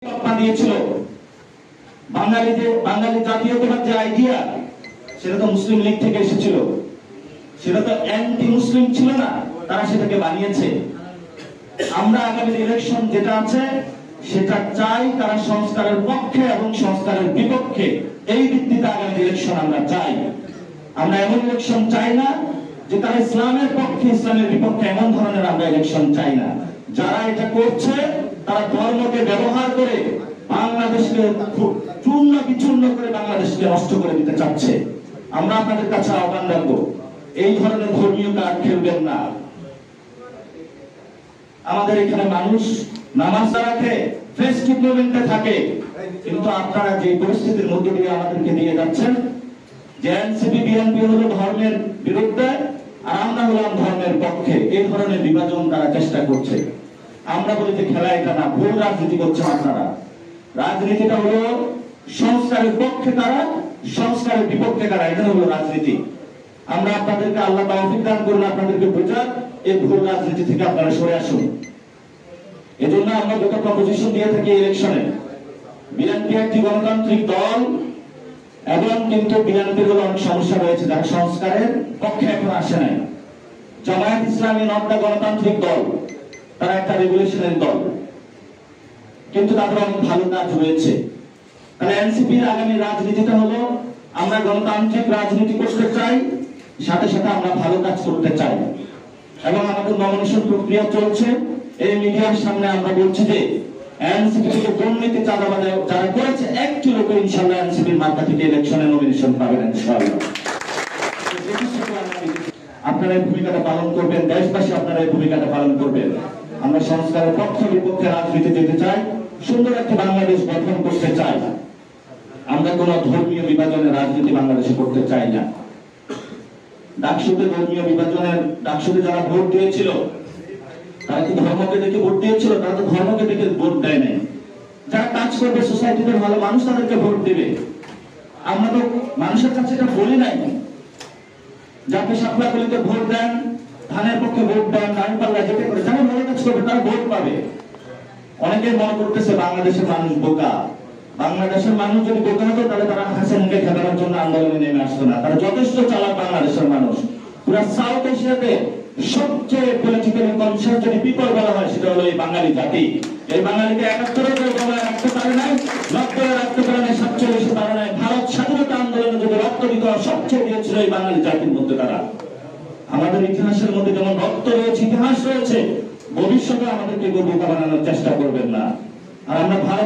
দিয়েছিল বাঙালি জাতীয়তাবাদ যে আইডিয়া, সেটা তো মুসলিম লীগ থেকে এসেছিল, সেটা তো অ্যান্টি মুসলিম ছিল না, তারা সেটাকে বানিয়েছে। আমরা আগামী ইলেকশন যেটা আছে সেটা চাই তারা সংস্কারের পক্ষে এবং সংস্কারের বিপক্ষে, এই ভিত্তিতে আগামী ইলেকশন আমরা চাই। আমরা এমন ইলেকশন চাই না যে তারা ইসলামের পক্ষে ইসলামের বিপক্ষে, এমন ধরনের আমরা ইলেকশন চাই না। যারা এটা করছে তারা ধর্মকে ব্যবহার করে বাংলাদেশকে চূর্ণ বিচূর্ণ করে বাংলাদেশকে নষ্ট করে দিতে চাচ্ছে। আমরা আপনাদের কাছে আহ্বান রাখবো, এই ধরনের ধর্মীয় কার্ড খেলবেন না। আমাদের এখানে মানুষ নামাজ রাখে, ফেস্টিভ মুভমেন্টে থাকে, কিন্তু আপনারা যে পরিস্থিতির মধ্যে দিয়ে আমাদেরকে নিয়ে যাচ্ছেন, যে এনসিপি বিএনপি হলো ধর্মের বিরুদ্ধে আর আমরা হলাম ধর্মের পক্ষে, এই ধরনের বিভাজন তারা চেষ্টা করছে। আমরা বলি যে খেলা এটা না, ভুল রাজনীতি করছেন আপনারা। রাজনীতিটা হলো সংস্কারের পক্ষে কারা, সংস্কারের বিপক্ষে কারা, এটা হলো রাজনীতি। আমরা আপনাদেরকে আল্লাহ তৌফিক দান করুন, আপনাদেরকে বোঝার এই ভুল রাজনীতি থেকে আপনারা সরে আসুন। এজন্য আমরা দুটো প্রপোজিশন দিয়ে থাকি ইলেকশনে। বিএনপি একটি গণতান্ত্রিক দল এবং কিন্তু বিএনপির হলো অনেক সমস্যা রয়েছে, যারা সংস্কারের পক্ষে এখন আসে নাই। জামায়াত ইসলামী নট দ্য গণতান্ত্রিক দল, তারা একটা রেগুলেশনারি দল, কিন্তু তাদের অনেক ভালো কাজ রয়েছে। তাহলে এনসিপির আগামী রাজনীতিটা হলো আমরা গণতান্ত্রিক রাজনীতি করতে চাই, সাথে সাথে আমরা ভালো কাজ করতে চাই। এবং আমাদের নমিনেশন প্রক্রিয়া চলছে। এই মিডিয়ার সামনে আমরা বলছি যে এনসিপি থেকে দুর্নীতি চাঁদাবাজ যারা করেছে, একটি লোক ইনশাআল্লাহ এনসিপির মার্কা থেকে ইলেকশনে নমিনেশন পাবেন ইনশাআল্লাহ। আপনারা এই ভূমিকাটা পালন করবেন, দেশবাসী আপনারা এই ভূমিকাটা পালন করবেন। আমরা সংস্কারের পক্ষে বিপক্ষে রাজনীতি যেতে চাই, সুন্দর একটা বাংলাদেশ গঠন করতে চাই। আমরা কোন ধর্মীয় বিভাজনের রাজনীতি বাংলাদেশে করতে চাই না। ডাকসুতে ধর্মীয় বিভাজনের, ডাকসুতে যারা ভোট দিয়েছিল তারা কি ধর্মকে দেখে ভোট দিয়েছিল? তারা তো ধর্মকে দেখে ভোট দেয় নাই। যারা কাজ করবে সোসাইটিতে ভালো মানুষ, তাদেরকে ভোট দেবে। আমরা তো মানুষের কাছে এটা বলি নাই, যাকে সাপলা গুলিতে ভোট দেন, ধানের পক্ষে ভোট দেন, দাঁড়িপাল্লা যেতে করে যারা ভালো কাজ করবে তারা ভোট পাবে। অনেকে মনে করতেছে বাংলাদেশের মানুষ বোকা। বাংলাদেশের মানুষ যদি বোকা হতো তাহলে তারা হাসিনাকে খেলানোর জন্য আন্দোলনে নেমে আসতো না। তারা যথেষ্ট চালাক বাংলাদেশের মানুষ। পুরো সাউথ এশিয়াতে সবচেয়ে পলিটিক্যালি কনসাস যদি পিপল বলা হয় সেটা হলো এই বাঙালি জাতি। এই বাঙালিকে ৭১ দমে রাখতে পারে নাই, ৯০ রাখতে পারে নাই, ৪৭ পারে নাই। ভারত স্বাধীনতা আন্দোলনে যদি রক্ত দিত সবচেয়ে দিয়েছিল এই বাঙালি জাতির মধ্যে তারা। আমাদের ইতিহাসের মধ্যে যেমন রক্ত রয়েছে, ইতিহাস রয়েছে, ভবিষ্যতে আমাদেরকে বোকা বানানোর চেষ্টা করবেন না। আর আমরা ভারত